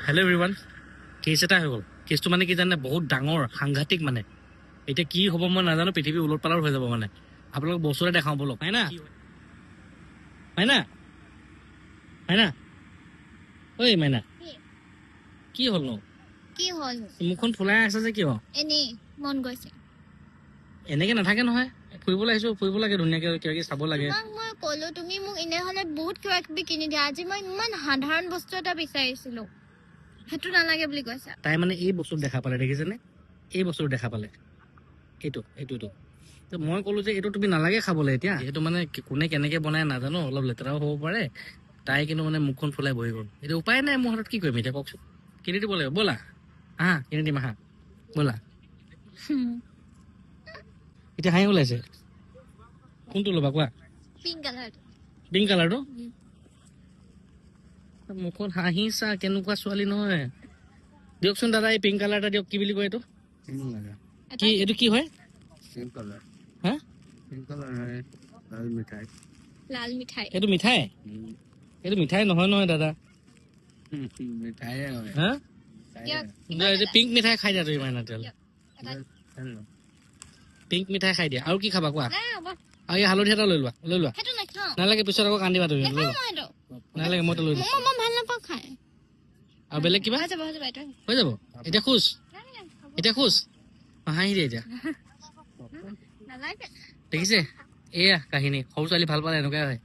Hello' everyone, cash এটা হৈ গ'ল। কেছটো মানে কি জানে, বহুত ডাঙৰ সাংঘাতিক মানে। এতিয়া কি হ'ব মই নাজানো, পৃথিৱী ওলট পালট হৈ যাব মানে। আপোনালোক বস্তু এটা দেখাওঁ বলক। হয় না মাইনা, মাইনা ঐ মাইনা, কি হ'ল নো? কি হ'ল? মুখখন ফুলাই আছে যে কিয়? এনেই মন গৈছে। এনেকে নাথাকে নহয়, ফুৰিবলৈ আহিছো, ফুৰিব লাগে ধুনীয়াকে, কিবা কিবি চাব লাগে। তোমাক মই ক'লো, তুমি মোক এনে হ'লে বহুত কিবা কিবি কিনি দিয়া। আজি মই ইমান সাধাৰণ বস্তু এটা বিচাৰিছিলো, সেইটো নালাগে বুলি কৈছা। তাই মানে এই বস্তু দেখা পালে, দেখিছেনে? এই বস্তু দেখা পালে, এইটো মই ক'লো যে এইটো তুমি নালাগে খাবলৈ এতিয়া। এইটো মানে কোনে কেনেকে বনাই নাজানো, অলপ লেতেৰাও হ'ব পাৰে। তাই কিন্তু মানে মুখখন ফুলাই বহি গ'ল। এতিয়া উপায় নাই, মোৰ হাতত কি কৰিম এতিয়া কওকচোন। কিনি দিব লাগিব, ব'লা আহা, কিনি দিম আহা, ব'লা। এতিয়া হাঁহি ওলাইছে, কোনটো ল'বা কোৱা? পিংক কালাৰটো। পিংক কালাৰটো? মুখত হাঁহিছা, কেনেকুৱা ছোৱালী নহয়। দিয়কচোন দাদা, এই পিংক কালাৰ এটা দিয়ক। কি বুলি কয় এইটো? কি এইটো কি হয়? হা? লাল মিঠাই। এইটো মিঠাই? এইটো মিঠাই নহয় নহয় দাদা। হা? পিংক মিঠাই খাই দিয়া তুমি মাইনা, তেতিয়াহ'লে পিংক মিঠাই খাই দিয়া। আৰু কি খাবা কোৱা? আৰু এই হালধি এটা লৈ লোৱা, নালাগে, পিছত আকৌ কান্দিবা তুমি। নালাগে, মই লৈ লৈছো। ভাল নাপাওঁ খাই। আৰু বেলেগ কিবা হৈ যাব? এতিয়া খুচ, এতিয়া খুচ, হাঁহি দিয়ে এতিয়া। দেখিছে, এয়া কাহিনী। সৰু ছোৱালী ভাল পালে এনেকুৱাই হয়।